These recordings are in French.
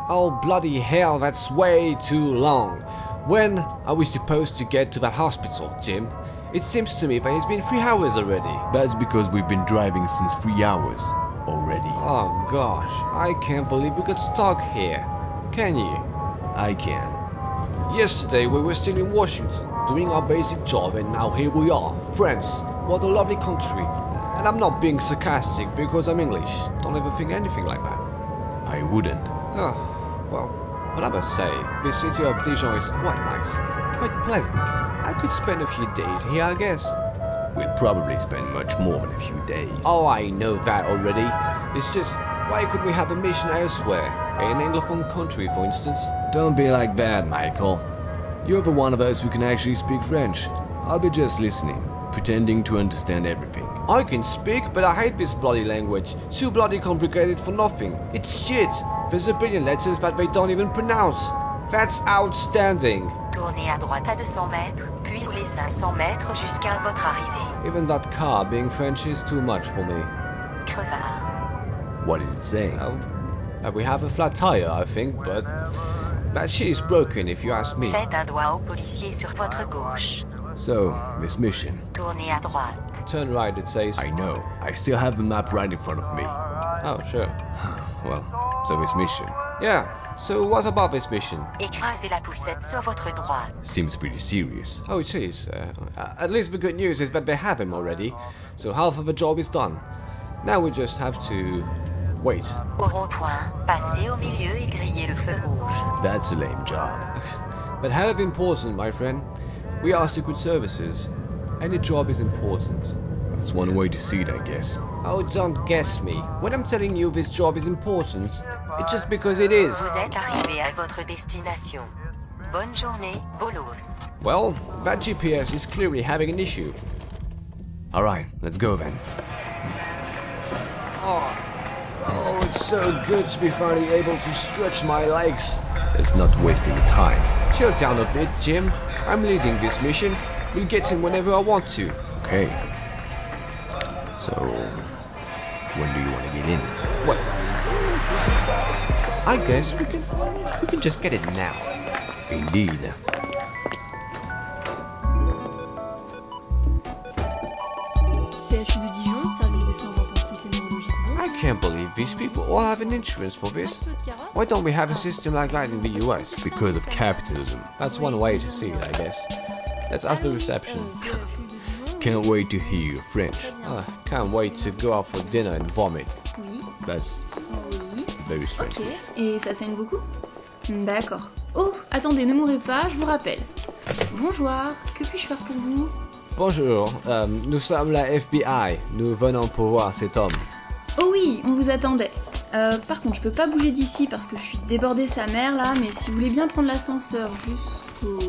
Oh bloody hell, that's way too long. When are we supposed to get to that hospital, Jim? It seems to me that it's been 3 hours already. That's because we've been driving since 3 hours already. Oh gosh, I can't believe we got stuck here. Can you? I can. Yesterday we were still in Washington, doing our basic job, and now here we are, France. What a lovely country. And I'm not being sarcastic because I'm English. Don't ever think anything like that. I wouldn't. Oh, well, but I must say, the city of Dijon is quite nice, quite pleasant. I could spend a few days here, I guess. We'll probably spend much more than a few days. Oh, I know that already. It's just, why could we have a mission elsewhere? In an Anglophone country, for instance? Don't be like that, Michael. You're the one of us who can actually speak French. I'll be just listening, pretending to understand everything. I can speak, but I hate this bloody language. Too bloody complicated for nothing. It's shit. There's a billion letters that they don't even pronounce. That's outstanding. Tournez à droite à 200 mètres, puis roulez 500 mètres jusqu'à votre arrivée. Even that car being French is too much for me. Crevard. What is it saying? We have a flat tire, I think, but that shit is broken if you ask me. Faites un doigt au policier sur votre gauche. So, this mission. Tournez à droite. Turn right, it says. I know. I still have the map right in front of me. Oh, sure. Well, so this mission. Yeah, so what about this mission? Écrasez la poussette sur votre droite. Seems pretty serious. Oh, it is. At least the good news is that they have him already, so half of the job is done. Now we just have to wait. Au rond-point, passez au milieu et grillez le feu rouge. That's a lame job. But hell of important, my friend. We are secret services. Any job is important. That's one way to see it, I guess. Oh, don't guess me. When I'm telling you this job is important, it's just because it is. Vous êtes arrivé à votre destination. Bonne journée, Bolos. Well, that GPS is clearly having an issue. Alright, let's go then. Oh, it's so good to be finally able to stretch my legs. Let's not waste any time. Chill down a bit, Jim. I'm leading this mission. We'll get in whenever I want to. Okay. So, when do you want to get in? Well, I guess we can just get it now. Indeed. CHU de Dijon, service des soins intensifs et neurologiques. I can't believe these people all have an insurance for this. Why don't we have a system like that in the US? Because of capitalism. That's one way to see it, I guess. Let's ask the reception. Can't wait to hear your French. Can't wait to go out for dinner and vomit. Oui, That's oui. very strange. Ok, et ça saigne beaucoup? D'accord. Oh, attendez, ne mourrez pas, je vous rappelle. Bonjour, que puis-je faire pour vous? Bonjour, nous sommes la FBI. Nous venons pour voir cet homme. Oh oui, on vous attendait. Par contre, je peux pas bouger d'ici parce que je suis débordée sa mère là, mais si vous voulez bien prendre l'ascenseur jusqu'au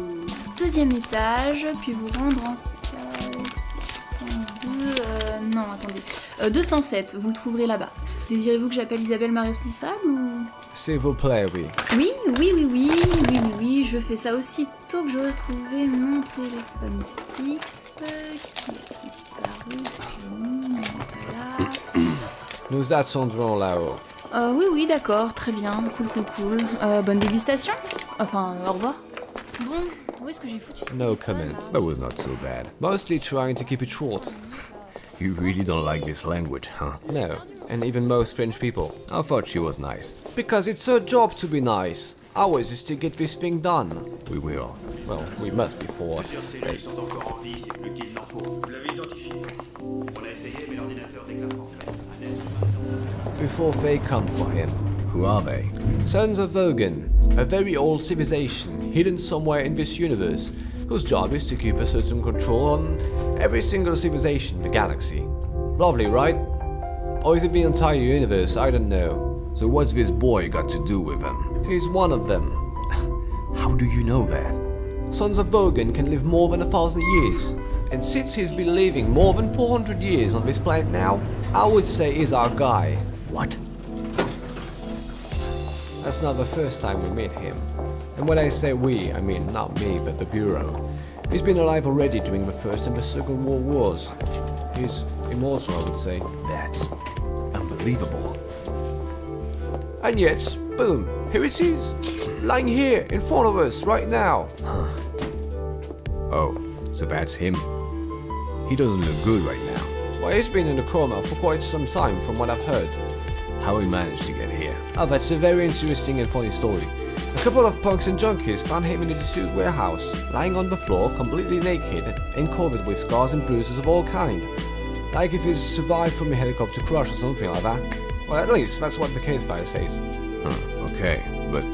2e étage, puis vous rendre en salle 102... non, attendez. 207, vous le trouverez là-bas. Désirez-vous que j'appelle Isabelle, ma responsable, ou... S'il vous plaît, oui. Oui, je fais ça aussitôt que j'aurai retrouvé mon téléphone fixe, qui est ici par la rue, voilà. Nous attendrons là-haut. Oui, d'accord, très bien, cool. Bonne dégustation. Enfin, au revoir. Bon, où est-ce que j'ai foutu ce No téléphone, comment. là That was not so bad. Mostly trying to keep it short. You really don't like this language, huh? No, and even most French people. I thought she was nice. Because it's her job to be nice. Ours is to get this thing done. We will. Well, we must before. Plusieurs cellules sont encore en vie, c'est plus qu'il n'en faut. Vous l'avez identifié. On a essayé, mais l'ordinateur déclare forfait. Un être humain. Before they come for him. Who are they? Sons of Vogan, a very old civilization hidden somewhere in this universe, whose job is to keep a certain control on every single civilization in the galaxy. Lovely, right? Or is it the entire universe? I don't know. So what's this boy got to do with them? He's one of them. How do you know that? Sons of Vogan can live more than 1,000 years. And since he's been living more than 400 years on this planet now, I would say he's our guy. What? That's not the first time we meet him. And when I say we, I mean not me, but the Bureau. He's been alive already during the First and the Second World Wars. He's immortal, I would say. That's unbelievable. And yet, boom, Here it is, lying here in front of us right now. Oh, so that's him. He doesn't look good right now. Well, he's been in a coma for quite some time from what I've heard. How he managed to get here? Oh, that's a very interesting and funny story. A couple of punks and junkies found him in a disused warehouse, lying on the floor, completely naked and covered with scars and bruises of all kind. Like if he's survived from a helicopter crash or something like that. Well, at least that's what the case file says. Okay, but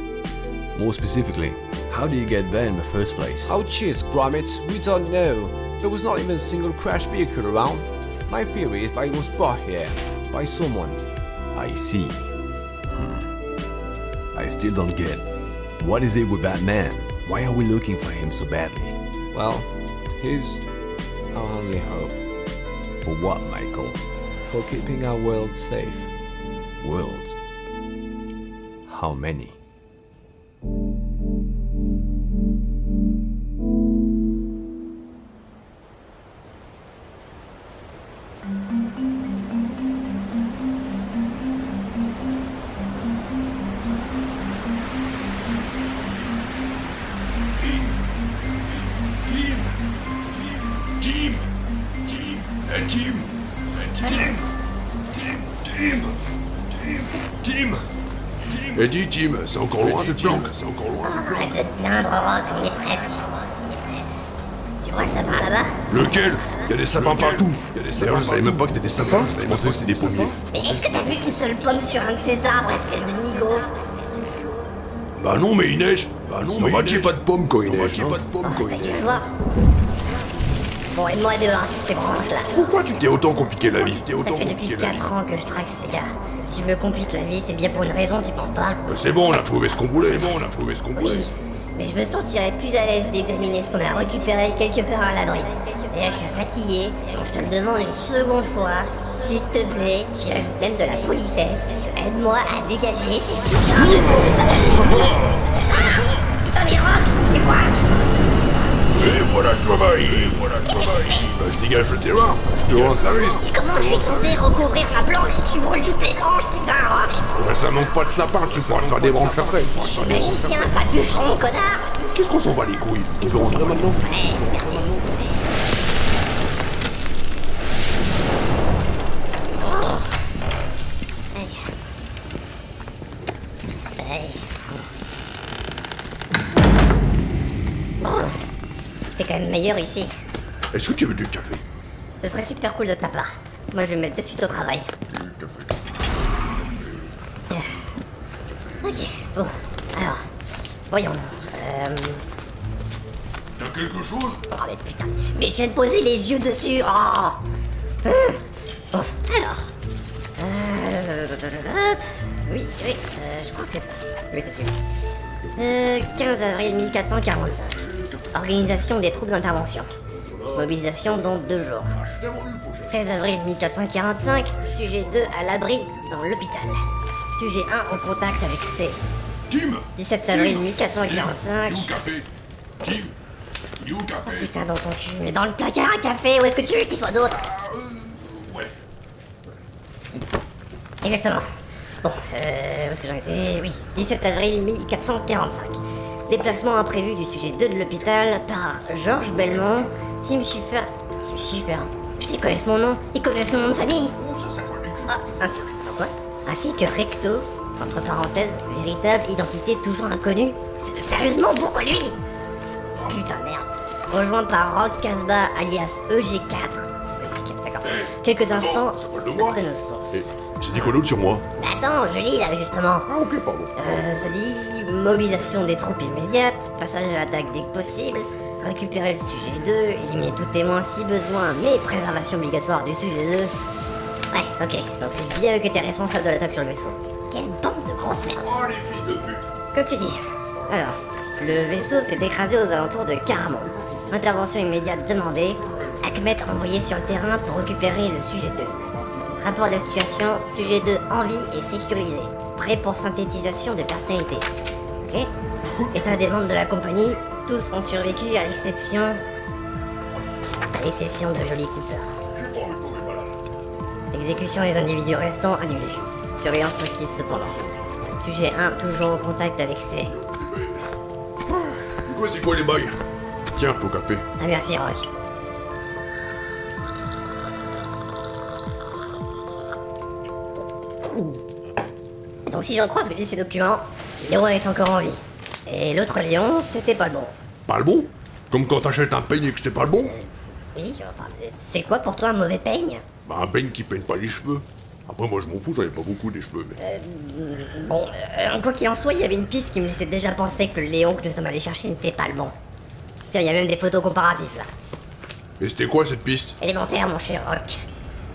more specifically, how did he get there in the first place? Oh, cheers, Gromit. We don't know. There was not even a single crash vehicle around. My theory is that he was brought here by someone. I see. I still don't get. What is it with that man? Why are we looking for him so badly? Well, he's our only hope For what, Michael? for keeping our world safe. Worlds? How many? Et dis, Tim, c'est encore loin cette planque. C'est encore loin cette planque. Arrête de te plaindre, Rock, on y est presque. Tu vois ça par là-bas? Lequel? Il y a des sapins partout. D'ailleurs, je savais même pas que c'était des sapins. Je pensais que c'était des pommiers. Mais est-ce que t'as vu une seule pomme sur un de ces arbres, espèce de nigo? Bah non, mais il neige. Bah non, mais il n'y a pas de pommes quand il neige. Oh, t'as dû le voir. Bon, aide-moi à dehors, c'est branche là. Pourquoi tu t'es autant compliqué la vie? Ça fait depuis 4 ans que je traque ces gars. Si je me complique la vie, c'est bien pour une raison, tu penses pas? C'est bon, on a trouvé ce qu'on voulait. Oui, mais je me sentirais plus à l'aise d'examiner ce qu'on a récupéré quelque part à l'abri. Et là, je suis fatigué, donc je te le demande une seconde fois. S'il te plaît, j'y ajoute même de la politesse. Aide-moi à dégager ces putains de... Putain, mais Rock, tu fais quoi? Et voilà le travail. Bah je dégage le terroir. Je te rends service. Mais comment je suis censé recouvrir ma planque si tu brûles toutes les branches, putain, Rock? Bah ça manque pas de sapin, tu pourras te faire des branches après. Je suis magicien, pas bûcheron, connard! Qu'est-ce qu'on s'en bat les couilles? Tu peux rentrer maintenant? Ouais, merci. C'est quand même meilleur ici. Est-ce que tu veux du café? Ce serait super cool de ta part. Moi, je vais me mettre de suite au travail. Ok, bon. Alors, voyons. T'as quelque chose? Oh, mais putain. Mais je viens de poser les yeux dessus. Oh. Bon, alors. Oui, je crois que c'est ça. Oui, c'est celui-ci. 15 avril 1445. Organisation des troupes d'intervention. Mobilisation dans 2 jours. 16 avril 1445. Sujet 2 à l'abri dans l'hôpital. Sujet 1 en contact avec C. Tim! 17 avril 1445. Il est où le café? Tim! Il est où le café? Putain, dans ton cul. Mais dans le placard à café, où est-ce que tu veux qu'il soit d'autre? Ouais. Exactement. Bon, où est-ce que j'en étais? Oui, 17 avril 1445. Déplacement imprévu du sujet 2 de l'hôpital par Georges Belmont, Tim Schiffer. Tim Schiffer. Putain, ils connaissent mon nom. Ils connaissent mon nom de famille. Ah, quoi? Ainsi que Recto, entre parenthèses, véritable identité toujours inconnue. Sérieusement, pourquoi lui? Putain, merde. Rejoint par Rock Casbah, alias EG4. D'accord. Quelques instants ça parle de moi. après nos sources. J'ai dit quoi d'autre sur moi? Mais attends, je lis là, justement. Ah ok, pardon. Ça dit mobilisation des troupes immédiates, passage à l'attaque dès que possible, récupérer le sujet 2, éliminer tout témoin si besoin, mais préservation obligatoire du sujet 2. Ouais, ok, donc c'est bien eux qui étaient responsables de l'attaque sur le vaisseau. Quelle bande de grosses merdes. Oh les fils de pute! Comme tu dis. Alors, le vaisseau s'est écrasé aux alentours de Caramon. Intervention immédiate demandée. Achmet envoyé sur le terrain pour récupérer le sujet 2. Rapport de la situation, sujet 2 en vie et sécurisé. Prêt pour synthétisation de personnalité. Ok. État des membres de la compagnie, tous ont survécu à l'exception de Jolly Cooper. Exécution des individus restants annulée. Surveillance requise cependant. Sujet 1, toujours en contact avec C. Ouais, c'est quoi les bails? Tiens, ton café. Ah merci, Rock. Donc si j'en crois ce que disent ces documents, Léon est encore en vie. Et l'autre Léon, c'était pas le bon. Pas le bon? Comme quand t'achètes un peigne et que c'est pas le bon? Oui, enfin, c'est quoi pour toi un mauvais peigne? Bah un peigne qui peigne pas les cheveux. Après moi je m'en fous, j'en ai pas beaucoup des cheveux, mais... Bon, quoi qu'il en soit, il y avait une piste qui me laissait déjà penser que le Léon que nous sommes allés chercher n'était pas le bon. Tiens, il y a même des photos comparatives là. Et c'était quoi cette piste? Élémentaire, mon cher Rock.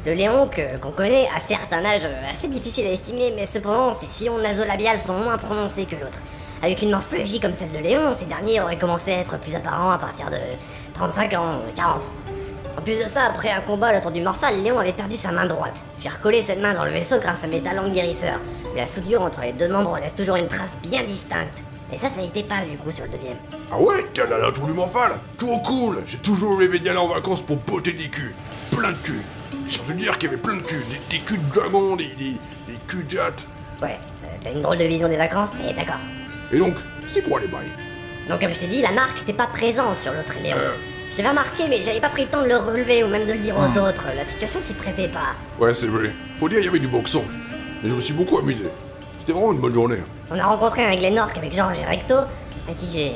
Le Léon qu'on connaît a certes un âge assez difficile à estimer, mais cependant, ses sillons nasolabiales sont moins prononcés que l'autre. Avec une morphologie comme celle de Léon, ces derniers auraient commencé à être plus apparents à partir de 35 ans, 40. En plus de ça, après un combat autour du Morphal, Léon avait perdu sa main droite. J'ai recollé cette main dans le vaisseau grâce à mes talents de guérisseur. Mais la soudure entre les deux membres laisse toujours une trace bien distincte. Et ça n'était pas du coup sur le deuxième. Ah ouais? T'es allé à la tour du Morphal? Trop cool! J'ai toujours rêvé d'y aller en vacances pour botter des culs. Plein de culs. J'ai envie de dire qu'il y avait plein de culs. Des culs de dragon, des culs de jatte. Ouais, t'as une drôle de vision des vacances, mais d'accord. Et donc, c'est quoi les bails? Donc comme je t'ai dit, la marque n'était pas présente sur l'autre Léon. Je l'avais remarqué, mais j'avais pas pris le temps de le relever ou même de le dire aux autres. La situation s'y prêtait pas. Ouais, c'est vrai. Faut dire, il y avait du boxon. Mais je me suis beaucoup amusé. C'était vraiment une bonne journée. On a rencontré un Glennork avec Georges et Recto, à qui j'ai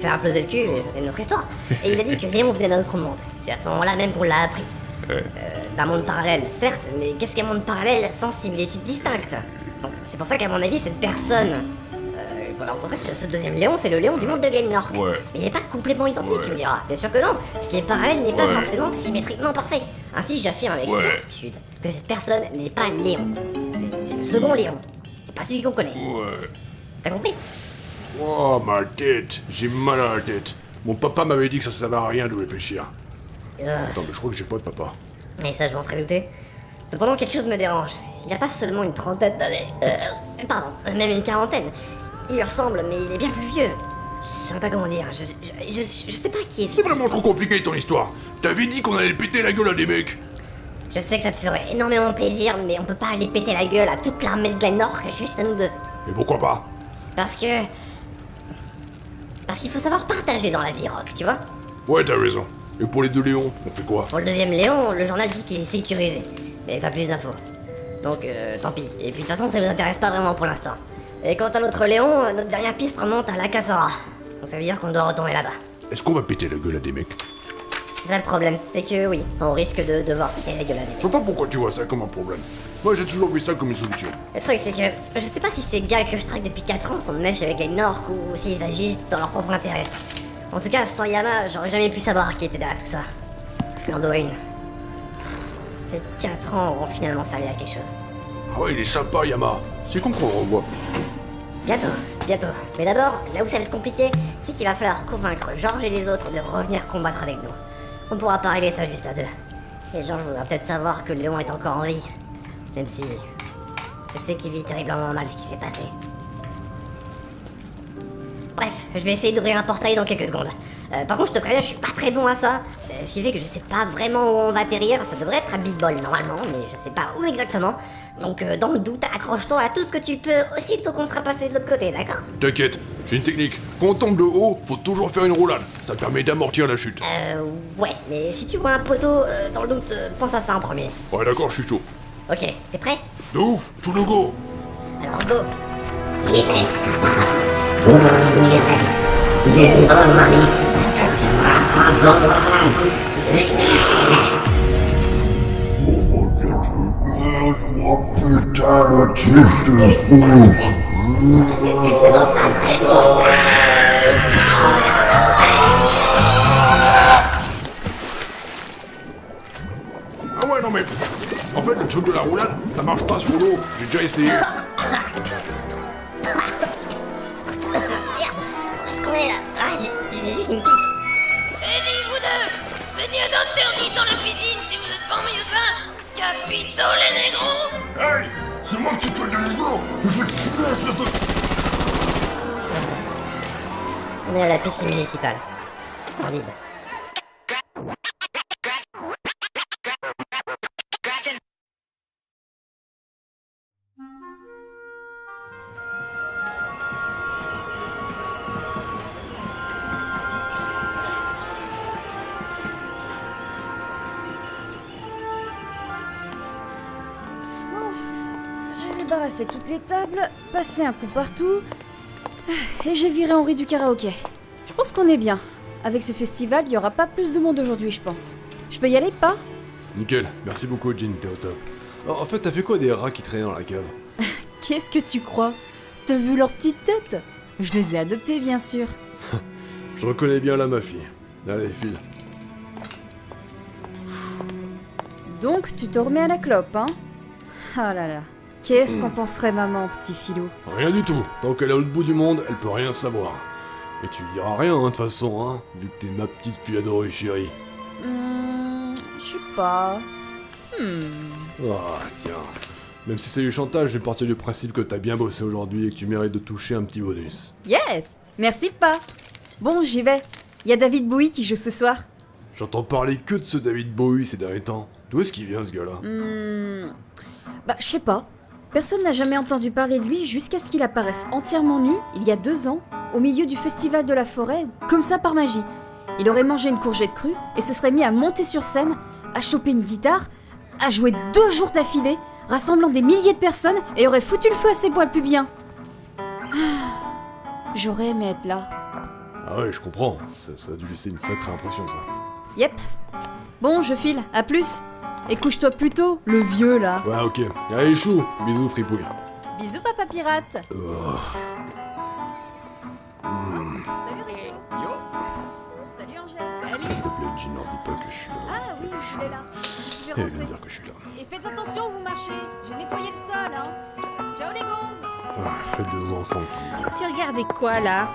fait imploser le cul, et ça c'est une autre histoire. Et il a dit que Léon venait d'un autre monde. C'est à ce moment-là même qu'on l'a appris. D'un monde parallèle, certes, mais qu'est-ce qu'un monde parallèle sans similitude distincte? Donc c'est pour ça qu'à mon avis, cette personne qu'on a rencontré sur ce deuxième Léon, c'est le Léon du monde de Glennork. Ouais. Mais il n'est pas complètement identique, tu me diras. Bien sûr que non. Ce qui est parallèle n'est pas forcément symétriquement parfait. Ainsi, j'affirme avec certitude que cette personne n'est pas Léon. C'est le second Léon. C'est pas celui qu'on connaît. Ouais. T'as compris? Oh, ma tête. J'ai mal à la tête. Mon papa m'avait dit que ça servait à rien de réfléchir. Attends, mais je crois que j'ai pas de papa. Et ça, je m'en serais douté. Cependant, quelque chose me dérange. Il n'y a pas seulement une trentaine d'années. Pardon, même une quarantaine. Il lui ressemble, mais il est bien plus vieux. Je saurais pas comment dire. Je sais pas qui est ce. C'est vraiment trop compliqué ton histoire. T'avais dit qu'on allait péter la gueule à des mecs. Je sais que ça te ferait énormément plaisir, mais on peut pas aller péter la gueule à toute l'armée de Glennork juste à nous deux. Mais pourquoi pas? Parce qu'il faut savoir partager dans la vie, Rock, tu vois? Ouais, t'as raison. Et pour les deux Léons, on fait quoi? Pour le deuxième Léon, le journal dit qu'il est sécurisé. Mais pas plus d'infos. Donc, tant pis. Et puis de toute façon, ça nous intéresse pas vraiment pour l'instant. Et quant à notre Léon, notre dernière piste remonte à la Cassora. Donc ça veut dire qu'on doit retourner là-bas. Est-ce qu'on va péter la gueule à des mecs? C'est ça le problème, c'est que oui, on risque de devoir péter la gueule à des Je vois pas pourquoi tu vois ça comme un problème. Moi, j'ai toujours vu ça comme une solution. Le truc, c'est que je sais pas si ces gars que je traque depuis 4 ans sont de mèche avec les Nork ou s'ils agissent dans leur propre intérêt. En tout cas, sans Yama, j'aurais jamais pu savoir qui était derrière tout ça. Je lui en dois une. Ces 4 ans auront finalement servi à quelque chose. Ah ouais, il est sympa, Yama. C'est con qu'on le revoit. Bientôt, bientôt. Mais d'abord, là où ça va être compliqué, c'est qu'il va falloir convaincre Georges et les autres de revenir combattre avec nous. On pourra pas régler ça juste à deux. Et Georges voudra peut-être savoir que Léon est encore en vie. Même si... je sais qu'il vit terriblement mal ce qui s'est passé. Bref, je vais essayer d'ouvrir un portail dans quelques secondes. Par contre, je te préviens, je suis pas très bon à ça. Ce qui fait que je sais pas vraiment où on va atterrir. Ça devrait être à Big Ball normalement, mais je sais pas où exactement. Donc, dans le doute, accroche-toi à tout ce que tu peux aussitôt qu'on sera passé de l'autre côté, d'accord? T'inquiète, j'ai une technique. Quand on tombe de haut, faut toujours faire une roulade. Ça permet d'amortir la chute. Ouais, mais si tu vois un poteau, dans le doute, pense à ça en premier. Ouais, d'accord, je suis chaud. Ok, t'es prêt? De ouf, tout le go. Alors, go! Oh putain, le truc de fou. Ah ouais, non mais... En fait, le truc de la roulade, ça marche pas sur l'eau. J'ai déjà essayé. Où est-ce qu'on est là? Ah, j'ai les yeux qui me piquent. Et dis vous deux, venez d'interdit dans la cuisine si vous n'êtes pas en milieu de pain. Capito les négros. Hey, c'est moi qui tue le négro. Je vais te fumer, espèce de... On est à la piscine municipale. En vide. débarrassé toutes les tables, passé un coup partout, et j'ai viré Henri du karaoké. Je pense qu'on est bien. Avec ce festival, il n'y aura pas plus de monde aujourd'hui, je pense. Je peux y aller, pas? Nickel, merci beaucoup, Jean, t'es au top. Alors, en fait, t'as fait quoi des rats qui traînaient dans la cave? Qu'est-ce que tu crois? T'as vu leur petite tête? Je les ai adoptés, bien sûr. Je reconnais bien là, ma fille. Allez, file. Donc, tu te remets à la clope, hein? Ah là là. Qu'est-ce qu'en penserait maman, petit filou? Rien du tout. Tant qu'elle est à l'autre bout du monde, elle peut rien savoir. Et tu lui diras rien, hein, de toute façon, hein, vu que t'es ma petite fille adorée, chérie. Je sais pas. Ah, tiens. Même si c'est du chantage, je vais partir du principe que t'as bien bossé aujourd'hui et que tu mérites de toucher un petit bonus. Yes! Merci, pas. Bon, j'y vais. Il y a David Bowie qui joue ce soir. J'entends parler que de ce David Bowie ces derniers temps. D'où est-ce qu'il vient, ce gars-là? Bah, je sais pas. Personne n'a jamais entendu parler de lui jusqu'à ce qu'il apparaisse entièrement nu, il y a 2 ans, au milieu du festival de la forêt, comme ça par magie. Il aurait mangé une courgette crue et se serait mis à monter sur scène, à choper une guitare, à jouer 2 jours d'affilée, rassemblant des milliers de personnes et aurait foutu le feu à ses poils pubiens. J'aurais aimé être là. Ah ouais, je comprends. Ça a dû laisser une sacrée impression, ça. Yep. Bon, je file, à plus. Et couche-toi plus tôt, le vieux là. Ouais, ok. Allez, chou. Bisous, fripouille. Bisous, papa pirate. Oh. Salut Rico. Salut Angèle. S'il te plaît, Jean, leur dis pas que je suis là. Ah oui, il est là. Je vais Elle vient de rentrer. dire que je suis là. Et faites attention où vous marchez. J'ai nettoyé le sol, hein. Ciao les gonzes. Ah, faites des enfants qui... Tu regardais quoi là?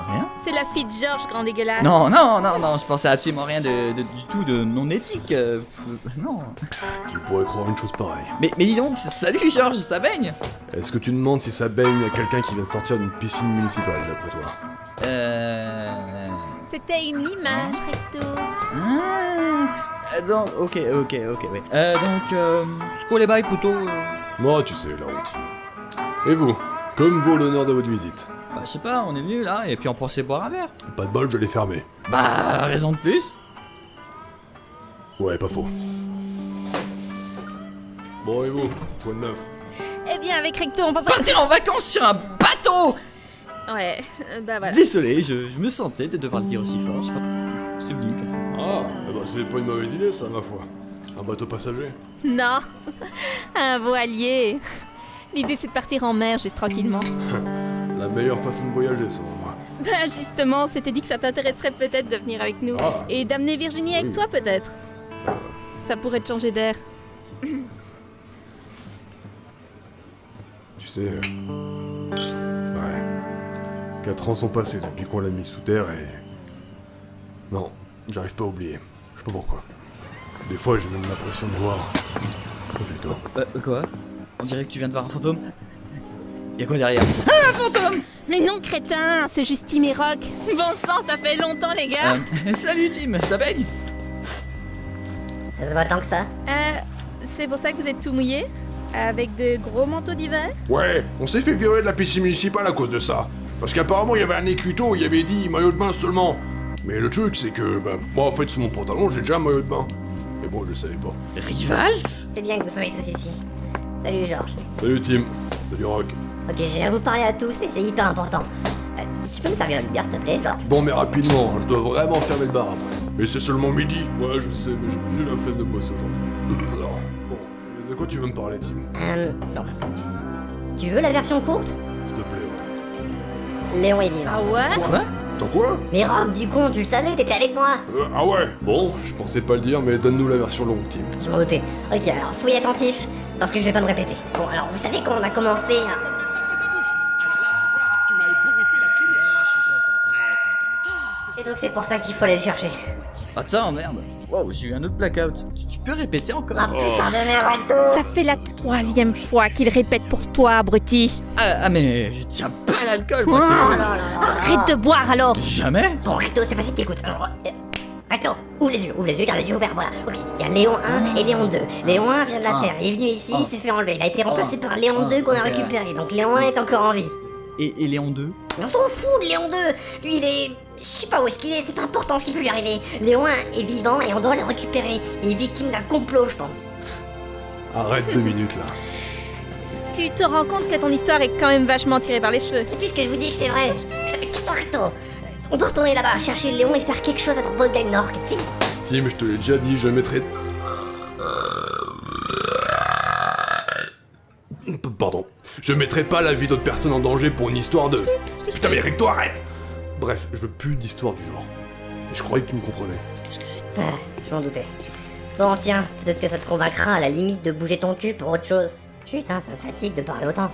Rien. C'est la fille de Georges, grand dégueulasse. Non, je pensais absolument rien du tout de non éthique. Non. Qui pourrait croire une chose pareille? Mais dis donc, salut Georges, ça baigne? Est-ce que tu demandes si ça baigne à quelqu'un qui vient de sortir d'une piscine municipale, d'après toi? C'était une image, recto. Donc, ok, ouais. Ce qu'on les baille plutôt. Moi, tu sais, la routine. Et vous? Comme vaut l'honneur de votre visite? Bah, je sais pas, on est venu là et puis on pensait boire un verre. Pas de bol, je l'ai fermé. Bah, raison de plus. Ouais, pas faux. Bon, et vous? Quoi de neuf? Eh bien, avec recto, on pense à... Partir en vacances sur un bateau! Ouais, bah voilà. Désolé, je me sentais de devoir le dire aussi fort, je sais pas. C'est venu comme ça. Ah, eh ben, c'est pas une mauvaise idée, ça, ma foi. Un bateau passager? Non, un voilier. L'idée, c'est de partir en mer, juste tranquillement. La meilleure façon de voyager, selon moi. Bah justement, c'était dit que ça t'intéresserait peut-être de venir avec nous. Ah. Et d'amener Virginie avec toi, peut-être. Ça pourrait te changer d'air. Tu sais... Ouais... 4 ans sont passés depuis qu'on l'a mis sous terre et... Non, j'arrive pas à oublier. Je sais pas pourquoi. Des fois, j'ai même l'impression de voir... Oh putain. Quoi? On dirait que tu viens de voir un fantôme? Y'a quoi derrière? Ah, un fantôme! Mais non, crétin, c'est juste Tim et Rock. Bon sang, ça fait longtemps, les gars. Salut Tim, ça baigne? Ça se voit tant que ça? C'est pour ça que vous êtes tout mouillé? Avec de gros manteaux d'hiver? Ouais, on s'est fait virer de la piscine municipale à cause de ça. Parce qu'apparemment, il y avait un écriteau, il y avait dit maillot de bain seulement. Mais le truc, c'est que, bah, moi, en fait, sur mon pantalon, j'ai déjà un maillot de bain. Mais bon, je le savais pas. Rivals? C'est bien que vous soyez tous ici. Salut Georges. Salut Tim. Salut Rock. Ok, j'ai à vous parler à tous et c'est hyper important. Tu peux me servir une bière s'il te plaît, Georges? Bon, mais rapidement, je dois vraiment fermer le bar après. Mais c'est seulement midi. Ouais, je sais, mais j'ai la flemme de bosser aujourd'hui. Bon, de quoi tu veux me parler, Tim? Bon. Tu veux la version courte? S'il te plaît, ouais. Léon est vivant. Ah ouais? Quoi? T'en quoi? Mais Rob, du con, tu le savais, t'étais avec moi. Ah ouais. Bon, je pensais pas le dire, mais donne-nous la version longue, Tim. Je m'en doutais. Ok, alors soyez attentifs, parce que je vais pas me répéter. Bon, alors vous savez qu'on a commencé à... Et donc c'est pour ça qu'il faut aller le chercher. Attends, merde. Wow, j'ai eu un autre blackout. Tu peux répéter encore? Ah putain de merde, Ça fait la 3e fois qu'il répète pour toi, abruti. Ah, mais je tiens pas à l'alcool, moi, c'est Oh fou. là là là. Arrête de boire alors. Jamais? Bon, Recto, c'est facile, t'écoutes. Alors, Recto, ouvre les yeux, garde les yeux ouverts, voilà. Ok, il y a Léon 1 et Léon 2. Léon 1 vient de la Terre, il est venu ici, il s'est fait enlever. Il a été remplacé par Léon 2 qu'on a récupéré, donc Léon 1 est encore en vie. Et Léon 2? Mais on s'en fout de Léon 2. Lui, il est... Je sais pas où est-ce qu'il est, c'est pas important ce qui peut lui arriver. Léon 1 est vivant et on doit le récupérer. Il est victime d'un complot, je pense. Arrête 2 minutes là. Tu te rends compte que ton histoire est quand même vachement tirée par les cheveux. Et puisque je vous dis que c'est vrai, putain, mais qu'est-ce recto? On doit retourner là-bas, chercher Léon et faire quelque chose à propos de Glennork. Vite. Tim, je te l'ai déjà dit, je mettrai... Pardon. Je mettrai pas la vie d'autres personnes en danger pour une histoire de... Putain mais Recto, arrête! Bref, je veux plus d'histoire du genre. Et je croyais que tu me comprenais. Ah, je m'en doutais. Bon, tiens, peut-être que ça te convaincra à la limite de bouger ton cul pour autre chose. Putain, ça me fatigue de parler autant.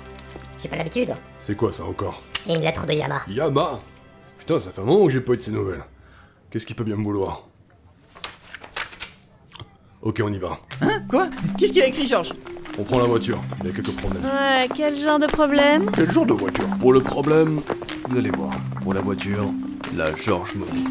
J'ai pas l'habitude. C'est quoi ça encore? C'est une lettre de Yama. Yama? Putain, ça fait un moment que j'ai pas eu de ces nouvelles. Qu'est-ce qu'il peut bien me vouloir? Ok, on y va. Hein? Quoi? Qu'est-ce qu'il a écrit, Georges? On prend la voiture, il y a quelques problèmes. Ouais, quel genre de problème? Quel genre de voiture? Pour le problème, vous allez voir. Pour la voiture, la Georges Mobile.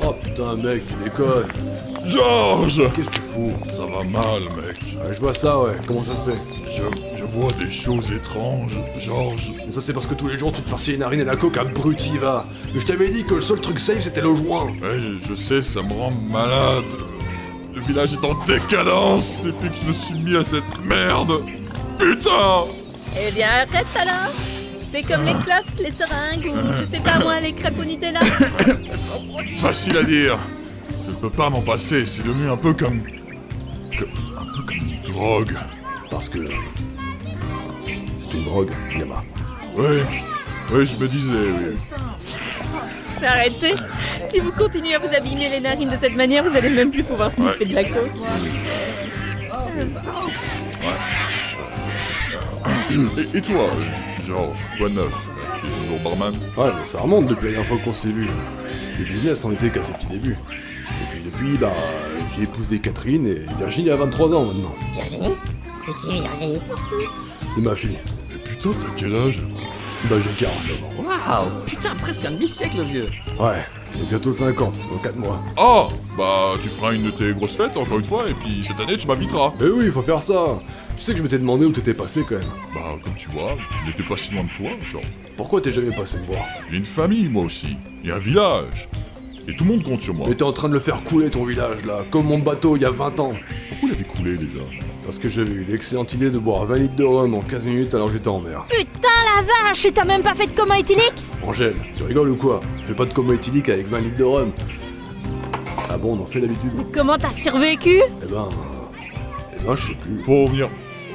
Oh putain mec, tu déconnes. Georges! Qu'est-ce que tu fous? Ça va mal, mec. Je vois ça, ouais. Comment ça se fait? Je vois des choses étranges, Georges. Mais ça c'est parce que tous les jours tu te farcis les narines et la coke, abruti va. Mais je t'avais dit que le seul truc safe c'était le joint. Ouais, je sais, ça me rend malade. Le village est en décadence depuis que je me suis mis à cette merde. Putain! Eh bien, arrête alors. C'est comme les clopes, les seringues ou, je sais pas moi, les crêpes au Nutella. Facile à dire. Je peux pas m'en passer, c'est devenu un peu comme une drogue. Parce que... c'est une drogue, Yama. Ouais, je me disais, oui. Mais arrêtez. Si vous continuez à vous abîmer les narines de cette manière, vous allez même plus pouvoir sniffer de la coke. Et toi, Georges, quoi de neuf? Tu es toujours barman? Ouais, mais ça remonte depuis la dernière fois qu'on s'est vu. Le business en était qu'à ses petits débuts. Et puis depuis, bah, j'ai épousé Catherine et Virginie a 23 ans maintenant. Virginie? C'est qui Virginie? C'est ma fille. Et putain, t'as quel âge? Bah j'ai 49 ans. Waouh! Putain, presque un demi-siècle, le vieux. Ouais, j'ai bientôt 50, dans 4 mois. Oh! Bah, tu feras une de tes grosses fêtes, encore une fois, et puis cette année, tu m'inviteras. Mais oui, faut faire ça. Tu sais que je m'étais demandé où t'étais passé quand même. Bah, comme tu vois, il n'était pas si loin de toi, genre. Pourquoi t'es jamais passé me voir? J'ai une famille, moi aussi. Et un village. Et tout le monde compte sur moi. Mais t'es en train de le faire couler ton village là, comme mon bateau il y a 20 ans. Pourquoi il avait coulé déjà? Parce que j'avais eu l'excellente idée de boire 20 litres de rhum en 15 minutes alors que j'étais en mer. Putain la vache, et t'as même pas fait de coma éthylique? Angèle, tu rigoles ou quoi? Je fais pas de coma éthylique avec 20 litres de rhum. Ah bon, on en fait d'habitude? Comment t'as survécu? Eh ben, je sais plus. Pour revenir,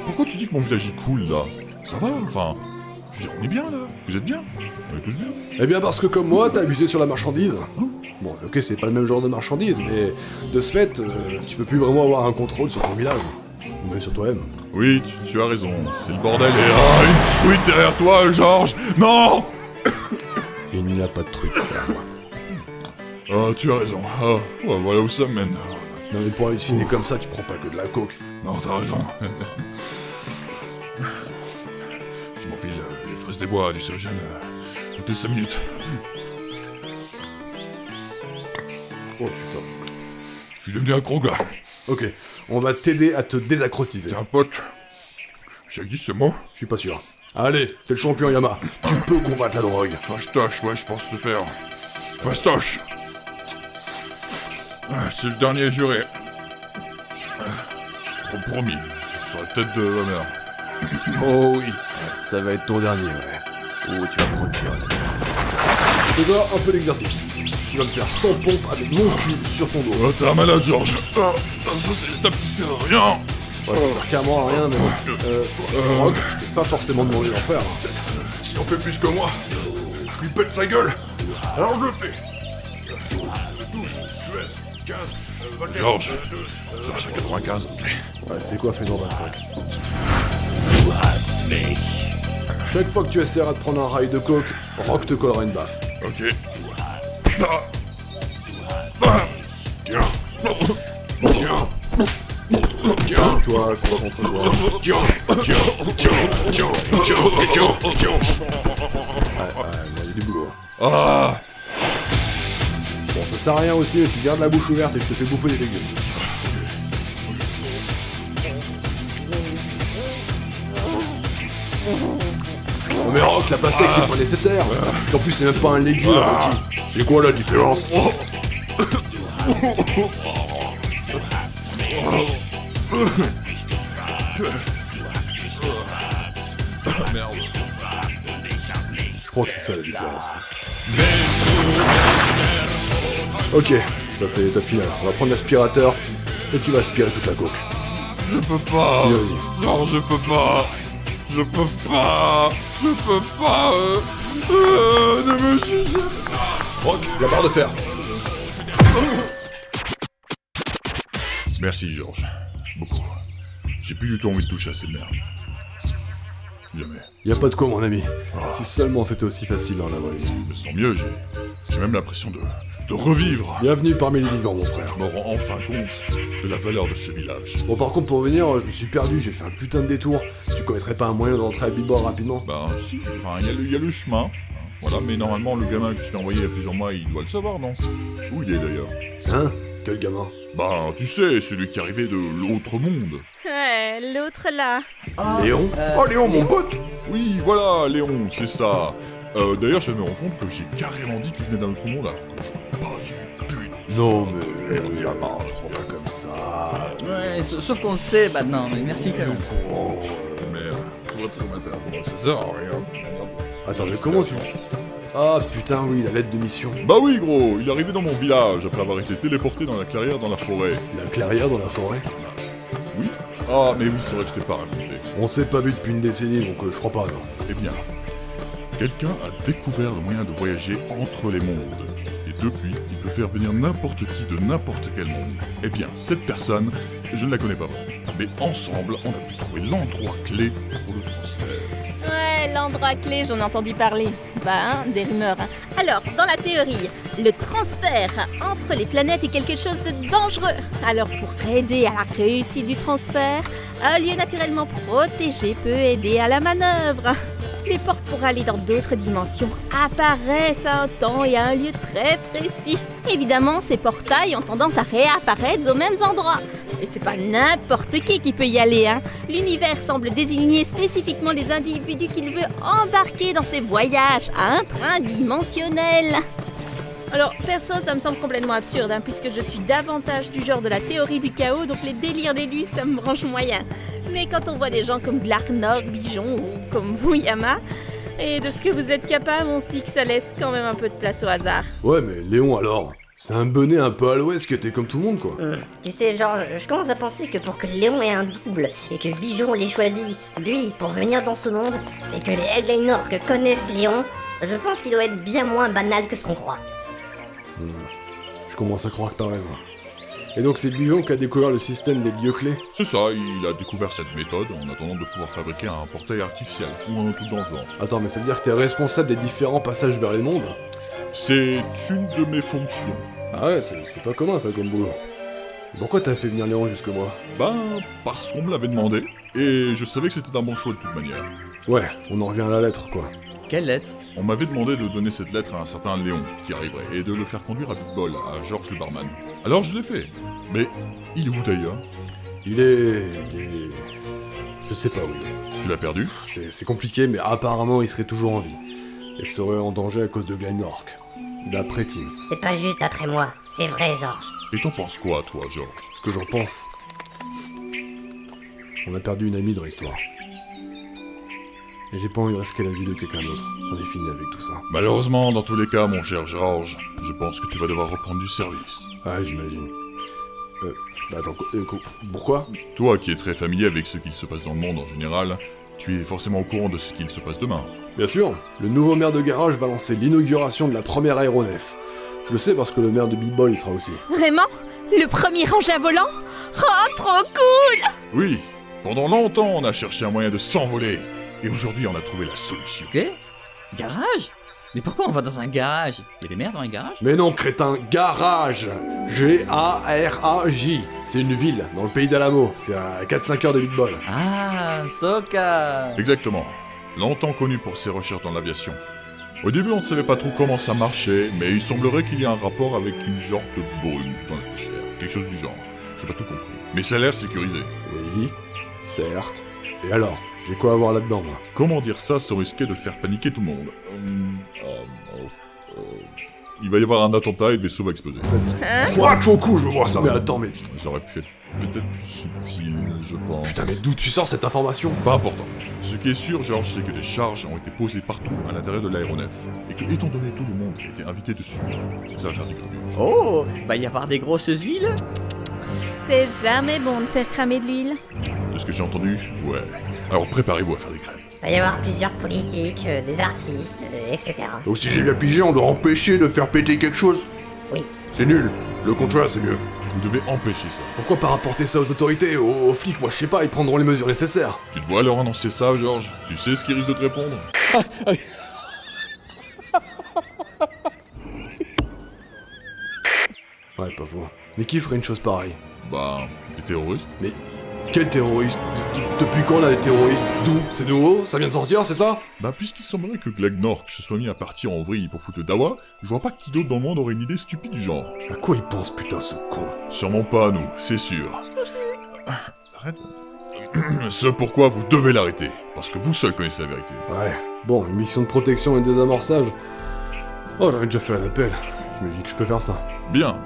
pourquoi tu dis que mon village il coule là? Ça va, enfin, je veux dire, on est bien là. Vous êtes bien? On est tous bien? Eh bien parce que comme moi, t'as abusé sur la marchandise. Bon, c'est ok, c'est pas le même genre de marchandise, mais de ce fait, tu peux plus vraiment avoir un contrôle sur ton village. Ou même sur toi-même. Oui, tu as raison, c'est le bordel. Et ah, une truite derrière toi, Georges! Non! Il n'y a pas de truc derrière moi. Ah, tu as raison. Ah, ouais, voilà où ça mène. Non mais pour halluciner comme ça, tu prends pas que de la coke. Non, t'as raison. Je m'enfile les fraises des bois du Sogène toutes les 5 minutes. Oh putain. Je suis devenu accro, gars. Ok, on va t'aider à te désacrotiser. T'es un pote. Ça existe ce mot? Je suis pas sûr. Allez, t'es le champion Yama. Tu peux combattre la drogue. Fastoche, ouais, je pense le faire. Fastoche. C'est le dernier juré. Promis, sur la tête de ma mère. Oh oui, ça va être ton dernier, ouais. Oh, tu vas prendre cher. Je te dois un peu d'exercice. Tu vas me faire 100 pompes avec mon cul sur ton dos. Oh, t'es un malade, Georges. Oh, ça, c'est ta petite sert à rien. Ouais, ça sert carrément à rien, mais bon. Rock, je t'ai pas forcément demandé d'en faire. S'il en fait plus que moi, je lui pète sa gueule. Alors je le fais. Georges, Georges à 95. Ouais, tu sais quoi, fais-en 25. Chaque fois que tu essaieras de prendre un rail de coke, Rock te collera une baffe. Ok. Toi, concentre-toi. Ouais, il y a du boulot. Ah, Bon, ça sert à rien aussi, mais tu gardes la bouche ouverte et je te fais bouffer des légumes. Non mais Rock, la pastèque c'est pas nécessaire. En plus c'est même pas un légume, abruti. C'est quoi la différence? Merde. Je crois que c'est ça la différence. Ok, ça c'est l'étape finale. On va prendre l'aspirateur et tu vas aspirer toute la coque. Je peux pas. Vas-y, vas-y. Non, je peux pas. Je peux pas. Je peux pas. Ne me jugez pas. Rock, la barre de fer. Merci, Georges. Beaucoup. J'ai plus du tout envie de toucher à cette merde. Jamais. Y a pas de quoi, mon ami. Si seulement c'était aussi facile d'en avaler. Je me sens mieux, j'ai même l'impression de revivre. Bienvenue parmi les vivants, mon frère. Je me rends enfin compte de la valeur de ce village. Bon, par contre, pour venir, je me suis perdu, j'ai fait un putain de détour. Tu connaîtrais pas un moyen de rentrer à Billboard rapidement? Bah, si, enfin, il y a le chemin. Voilà, mais normalement, le gamin que je t'ai envoyé il y a plusieurs mois, il doit le savoir, non? Où il est d'ailleurs? Hein? Quel gamin? Bah, tu sais, celui qui arrivait de l'autre monde. Ouais, l'autre là. Léon? Oh, Léon, mon pote! Oui, voilà, Léon, c'est ça. D'ailleurs, je me rends compte que j'ai carrément dit qu'il venait d'un autre monde, alors que je n'ai pas dit putain. Non, mais Léon, il y a pas comme ça. Ouais, sauf qu'on le sait maintenant, mais merci quand même. Merde, pour être honnête, ça sert à rien. Attends, mais comment tu... Ah putain, oui, la lettre de mission. Bah oui, gros, il est arrivé dans mon village après avoir été téléporté dans la clairière dans la forêt. La clairière dans la forêt? Oui. Ah, mais oui, c'est vrai que je t'ai pas raconté. On s'est pas vu depuis une décennie, donc je crois pas, non. Eh bien, quelqu'un a découvert le moyen de voyager entre les mondes. Et depuis, il peut faire venir n'importe qui de n'importe quel monde. Eh bien, cette personne, je ne la connais pas vraiment. Mais ensemble, on a pu trouver l'endroit clé pour le transfert. Ouais, l'endroit clé, j'en ai entendu parler. Bah, hein, des rumeurs. Hein. Alors, dans la théorie, le transfert entre les planètes est quelque chose de dangereux. Alors, pour aider à la réussite du transfert, un lieu naturellement protégé peut aider à la manœuvre. Les portes pour aller dans d'autres dimensions apparaissent à un temps et à un lieu très précis. Évidemment, ces portails ont tendance à réapparaître aux mêmes endroits. Et c'est pas n'importe qui peut y aller, hein. L'univers semble désigner spécifiquement les individus qu'il veut embarquer dans ses voyages intradimensionnels. Alors, perso, ça me semble complètement absurde, hein, puisque je suis davantage du genre de la théorie du chaos, donc les délires d'élus, ça me branche moyen. Mais quand on voit des gens comme Glarnog, Bijon ou comme vous, Yama, et de ce que vous êtes capable, on se dit que ça laisse quand même un peu de place au hasard. Ouais, mais Léon alors, c'est un bonnet un peu à l'ouest qui était comme tout le monde, quoi. Tu sais, Georges, je commence à penser que pour que Léon ait un double, et que Bijon l'ait choisi, lui, pour venir dans ce monde, et que les Headliners connaissent Léon, je pense qu'il doit être bien moins banal que ce qu'on croit. Je commence à croire que t'as raison. Et donc c'est Bijon qui a découvert le système des lieux clés? C'est ça, il a découvert cette méthode en attendant de pouvoir fabriquer un portail artificiel, ou un truc dans le genre. Attends, mais ça veut dire que t'es responsable des différents passages vers les mondes? C'est une de mes fonctions. Ah ouais, c'est pas commun ça comme boulot. Pourquoi t'as fait venir Léon jusque moi? Ben, parce qu'on me l'avait demandé, et je savais que c'était un bon choix de toute manière. Ouais, on en revient à la lettre, quoi. Quelle lettre? On m'avait demandé de donner cette lettre à un certain Léon, qui arriverait, et de le faire conduire à Big Ball, à Georges le barman. Alors je l'ai fait. Mais, il est où d'ailleurs? Il est... Je sais pas où il est. Tu l'as perdu? C'est compliqué, mais apparemment il serait toujours en vie. Et serait en danger à cause de Glenork. D'après Tim. C'est pas juste après moi, c'est vrai, Georges. Et t'en penses quoi, toi, Georges? Ce que j'en pense... On a perdu une amie dans l'histoire. Et j'ai pas envie de risquer la vie de quelqu'un d'autre. J'en ai fini avec tout ça. Malheureusement, dans tous les cas, mon cher Georges, je pense que tu vas devoir reprendre du service. Ah, j'imagine. Attends, pourquoi? Toi qui es très familier avec ce qu'il se passe dans le monde en général, tu es forcément au courant de ce qu'il se passe demain. Bien sûr, le nouveau maire de garage va lancer l'inauguration de la première aéronef. Je le sais parce que le maire de B-Boy y sera aussi. Vraiment? Le premier engin volant? Oh, trop cool! Oui, pendant longtemps on a cherché un moyen de s'envoler. Et aujourd'hui, on a trouvé la solution. Ok. Garage? Mais pourquoi on va dans un garage? Il y a des merdes dans les garages? Mais non, crétin, garage! G-A-R-A-J. C'est une ville, dans le pays d'Alamo. C'est à 4-5 heures de Big Ball. Ah, Soka! Exactement. Longtemps connu pour ses recherches dans l'aviation. Au début, on ne savait pas trop comment ça marchait, mais il semblerait qu'il y ait un rapport avec une sorte de brume dans l'atmosphère. Quelque chose du genre. J'ai pas tout compris. Mais ça a l'air sécurisé. Oui, certes. Et alors? J'ai quoi à voir là-dedans, moi? Comment dire ça sans risquer de faire paniquer tout le monde Il va y avoir un attentat et le vaisseau va exploser. Ouah, au cou, je veux voir ça. Mais attends, mais... J'aurais pu être peut-être plus subtil, je pense. Putain, mais d'où tu sors cette information? Pas important. Ce qui est sûr, George, c'est que des charges ont été posées partout à l'intérieur de l'aéronef. Et que, étant donné tout le monde qui a été invité dessus, ça va faire du bruit. Oh, va y avoir des grosses huiles? C'est jamais bon de faire cramer de l'huile. De ce que j'ai entendu, ouais. Alors préparez-vous à faire des crèmes. Il va y avoir plusieurs politiques, des artistes, etc. Donc si j'ai bien pigé, on doit empêcher de faire péter quelque chose? Oui. C'est nul. Le contraire, c'est mieux. Vous devez empêcher ça. Pourquoi pas rapporter ça aux autorités, aux flics? Moi, je sais pas, ils prendront les mesures nécessaires. Tu dois leur annoncer ça, George. Tu sais ce qu'ils risquent de te répondre? Ouais, pas faux. Mais qui ferait une chose pareille? Bah, des terroristes. Mais quel terroriste? Depuis quand on a des terroristes? D'où? C'est nouveau? Ça vient de sortir, c'est ça? Bah, puisqu'il semblerait que Glegg Nork se soit mis à partir en vrille pour foutre le dawa, je vois pas qui d'autre dans le monde aurait une idée stupide du genre. À quoi il pense, putain, ce con? Sûrement pas à nous, c'est sûr. Arrête. Ce pourquoi vous devez l'arrêter. Parce que vous seul connaissez la vérité. Ouais. Bon, une mission de protection et de désamorçage. Oh, j'aurais déjà fait un appel. Je me dis que je peux faire ça. Bien.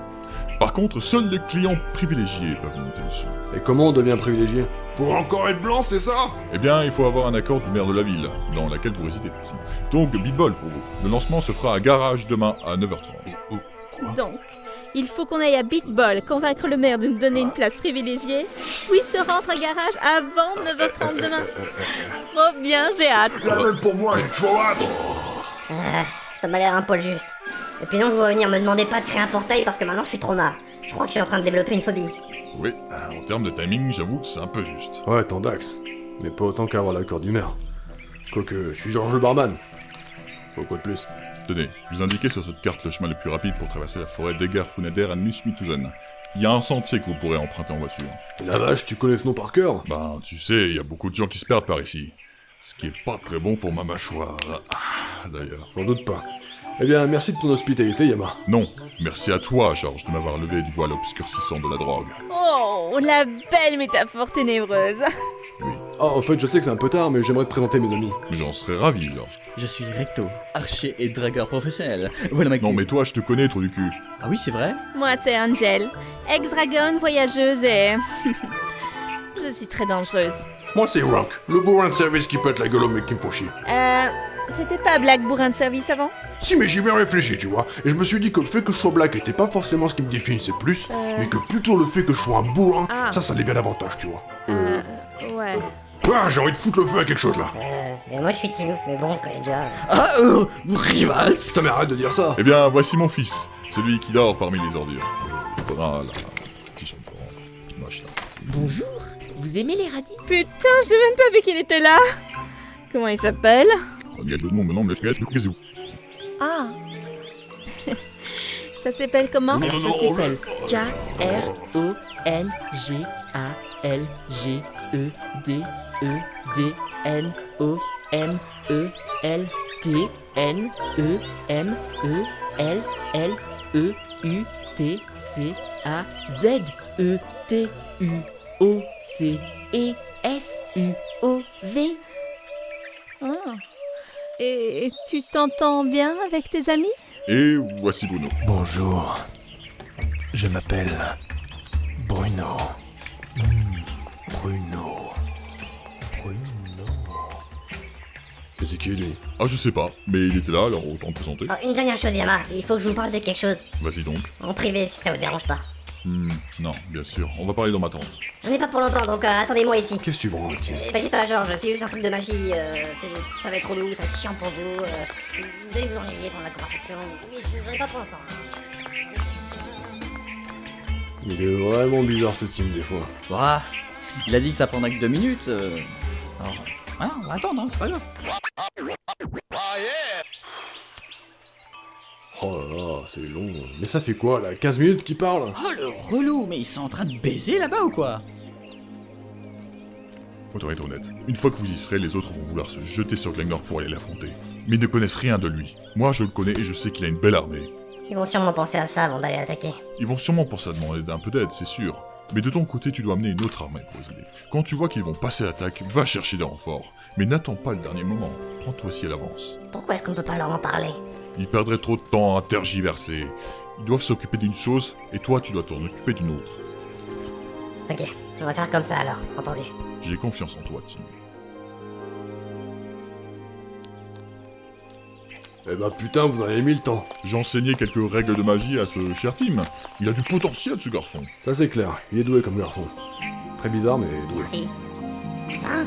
Par contre, seuls les clients privilégiés peuvent monter dessus. Et comment on devient privilégié? Faut encore être blanc, c'est ça? Eh bien, il faut avoir un accord du maire de la ville, dans laquelle vous résidez, forcément. Donc, beatball pour vous. Le lancement se fera à garage demain à 9h30. Donc, il faut qu'on aille à Beatball, convaincre le maire de nous donner une place privilégiée, puis se rendre à garage avant 9h30 demain. Trop bien, j'ai hâte. La même pour moi, j'ai toujours hâte. Ça m'a l'air un peu juste. Et puis non, je vois venir me demander pas de créer un portail parce que maintenant je suis trauma. Je crois que je suis en train de développer une phobie. Oui, en termes de timing, j'avoue que c'est un peu juste. Ouais, tant d'axe. Mais pas autant qu'avoir l'accord du maire. Quoique, je suis Georges le barman. Faut quoi de plus? Tenez, je vous indiquez sur cette carte le chemin le plus rapide pour traverser la forêt d'Eger-Funader à Nushmituzen. Il y a un sentier que vous pourrez emprunter en voiture. La vache, tu connais ce nom par cœur? Ben, tu sais, il y a beaucoup de gens qui se perdent par ici. Ce qui est pas très bon pour ma mâchoire. D'ailleurs. J'en doute pas. Eh bien, merci de ton hospitalité, Yama. Non, merci à toi, Georges, de m'avoir levé du voile obscurcissant de la drogue. Oh, la belle métaphore ténébreuse. Ah, en fait, je sais que c'est un peu tard, mais j'aimerais te présenter mes amis. Mais j'en serais ravi, Georges. Je suis Recto, archer et dragueur professionnel. Voilà ma Non, mais toi, je te connais, trou du cul. Ah oui, c'est vrai? Moi, c'est Angel, ex-dragonne, voyageuse et... je suis très dangereuse. Moi, c'est Rank, le bourrin de service qui pète la gueule au mec qui me font chier. C'était pas Black bourrin de service avant? Si, mais j'ai bien réfléchi, tu vois. Et je me suis dit que le fait que je sois black était pas forcément ce qui me définissait plus, mais que plutôt le fait que je sois un bourrin, ça allait bien davantage, tu vois. Ouais. Ah, j'ai envie de foutre le feu à quelque chose, là. Et moi je suis Tim, mais bon, on se connaît déjà. Ah, Rivals! Putain, mais arrête de dire ça. Eh bien, voici mon fils, celui qui dort parmi les ordures. Voilà, petit champion. Moche là. Bonjour, vous aimez les radis? Putain, j'ai même pas vu qu'il était là. Comment il s'appelle? Regarde le nom, maintenant, me laisse vous. Ah. Ça s'appelle comment? Ça s'appelle K-R-O-N-G-A-L-G-E-D-E-N-O-M-E-L-T-U-O-C-E-S-U-O-V. Ah. Et tu t'entends bien avec tes amis? Et voici Bruno. Bonjour. Je m'appelle Bruno. Bruno. Mais c'est qui, lui? Ah, je sais pas, mais il était là, alors autant le présenter. Oh, une dernière chose, Yama, il faut que je vous parle de quelque chose. Vas-y donc. En privé, si ça vous dérange pas. Non, bien sûr, on va parler dans ma tente. J'en ai pas pour longtemps, donc attendez-moi ici. Qu'est-ce que tu branles, tiens? T'inquiète pas, Georges, c'est juste un truc de magie, ça va être relou, ça va être chiant pour vous, vous allez vous ennuyer pendant la conversation, mais j'en ai pas pour longtemps. Il est vraiment bizarre, ce team, des fois. Ouah, il a dit que ça prendrait que 2 minutes. Alors, voilà, on va attendre, hein, c'est pas grave. Oh là là, c'est long. Mais ça fait quoi, là? 15 minutes qu'il parle? Oh, le relou, mais ils sont en train de baiser là-bas ou quoi? Autant être honnête. Une fois que vous y serez, les autres vont vouloir se jeter sur Glenor pour aller l'affronter. Mais ils ne connaissent rien de lui. Moi, je le connais et je sais qu'il a une belle armée. Ils vont sûrement penser à ça avant d'aller l'attaquer. Ils vont sûrement penser à demander un peu d'aide, c'est sûr. Mais de ton côté, tu dois amener une autre armée pour les aider. Quand tu vois qu'ils vont passer l'attaque, va chercher des renforts. Mais n'attends pas le dernier moment. Prends-toi aussi à l'avance. Pourquoi est-ce qu'on ne peut pas leur en parler? Ils perdraient trop de temps à tergiverser. Ils doivent s'occuper d'une chose, et toi, tu dois t'en occuper d'une autre. Ok, on va faire comme ça alors, entendu. J'ai confiance en toi, Tim. Eh bah putain, vous en avez mis le temps. J'ai enseigné quelques règles de magie à ce cher Tim. Il a du potentiel, ce garçon. Ça c'est clair, il est doué comme garçon. Très bizarre, mais doué. Merci. Enfin,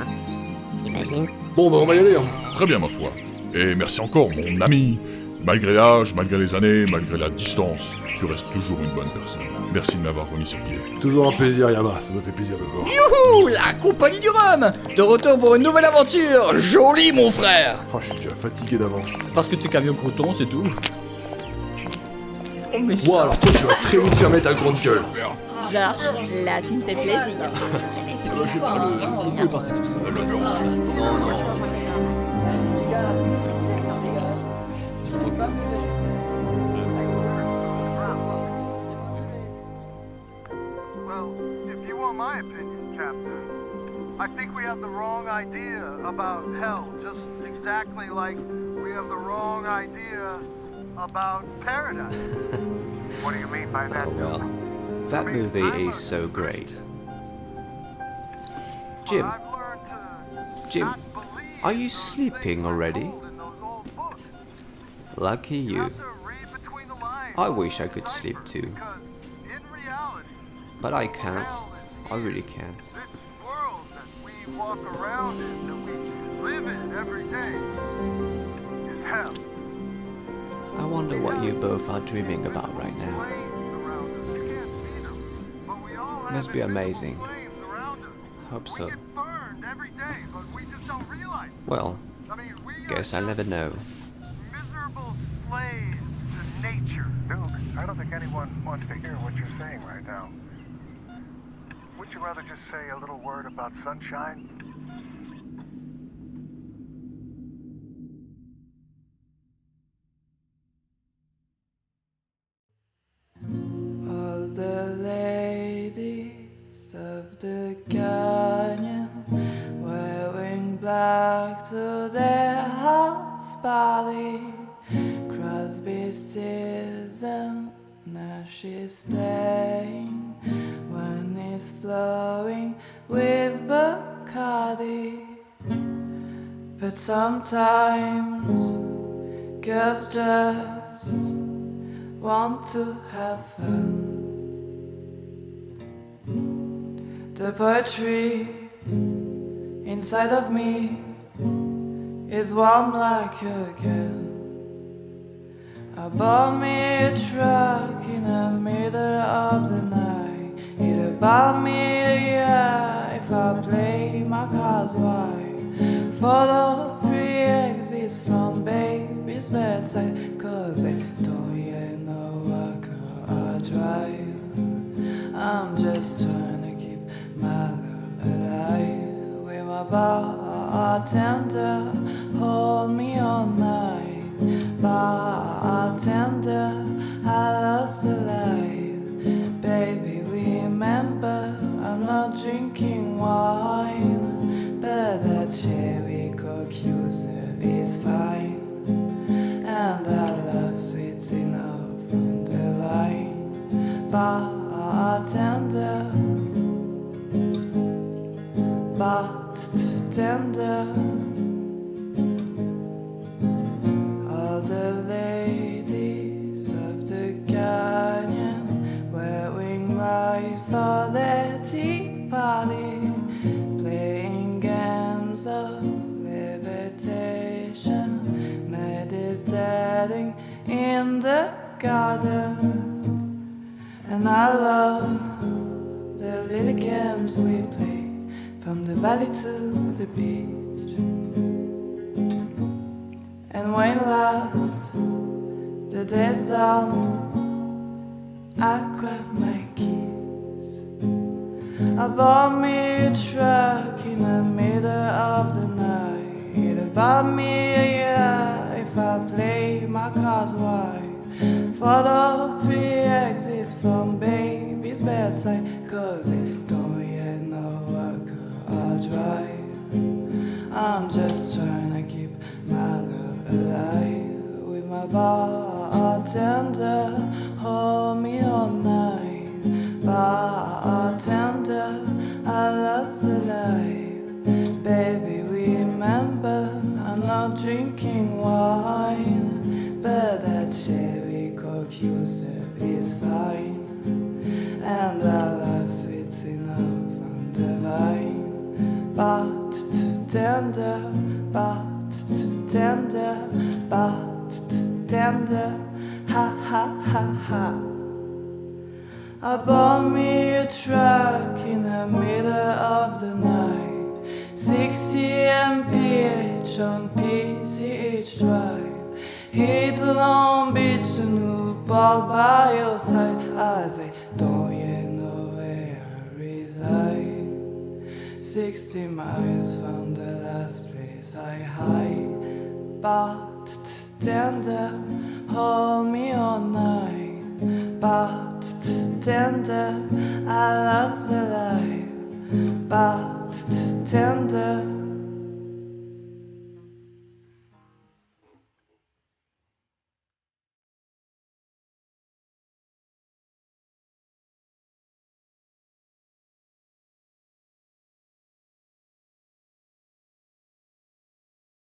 imagine. Bon bah on va y aller, hein. Très bien, ma foi. Et merci encore, mon ami. Malgré l'âge, malgré les années, malgré la distance, tu restes toujours une bonne personne. Merci de m'avoir remis sur pied. Toujours un plaisir, Yama, ça me fait plaisir de te voir. Youhou, la compagnie du rhum. De retour pour une nouvelle aventure. Joli, mon frère. Oh, je suis déjà fatigué d'avance. C'est parce que tu es camion croton, c'est tout. Trop méchant. Bon alors toi tu vas très vite fermer ta grande gueule. Genre, là, tu me fais plaisir. J'ai pas le parti tout ça. Well, if you want my opinion, Captain, I think we have the wrong idea about hell, just exactly like we have the wrong idea about paradise. What do you mean by that? Oh, well. That movie is so great. Jim. Jim, are you sleeping already? Lucky you. I wish I could sleep too. But I can't. I really can't. This world that we walk around in, that we live in every day, is hell. I wonder what you both are dreaming about right now. Must be amazing. Hope so. Well, guess I'll never know. Miserable slaves to nature. Duke, I don't think anyone wants to hear what you're saying right now. Would you rather just say a little word about sunshine? All the ladies of the canyon wearing black to their house body. Crosby's tears and now she's playing when it's flowing with Bacardi. But sometimes girls just want to have fun. The poetry inside of me is warm like a gun. I bought me a truck in the middle of the night. It'll buy me a year if I play my cards right. Follow free exits from baby's bedside, 'cause they don't yet know what car I drive. I'm just trying to keep my love alive. With my bartender, hold me all night. Bartender, I love the life. Baby, remember, I'm not drinking wine, but that cherry coke you serve is fine. And I love sweets enough on the line. Bartender, bartender. All the ladies of the canyon wearing white for their tea party, playing games of levitation, meditating in the garden. And I love the little games we play, from the valley to the beach. And when last the day's done, I grab my keys. I bought me a truck in a buy me a year if I play my cards right. Follow free exits from baby's bedside, 'cause it don't yet know what I drive. I'm just trying to keep my love alive with my bartender. Hold me all night, bartender. I love the life, baby. Remember, I'm not drinking wine, but that cherry coke you serve is fine, and our love sits enough on the vine. But too tender, but too tender, but too tender, ha ha ha ha. I bought me a truck in the middle of the night, 60 mph on PCH Drive. Hit Long Beach to Newport by your side, as I don't yet know where I reside. 60 miles from the last place I hide, but tender, hold me all night, but tender, I love the life, but tender.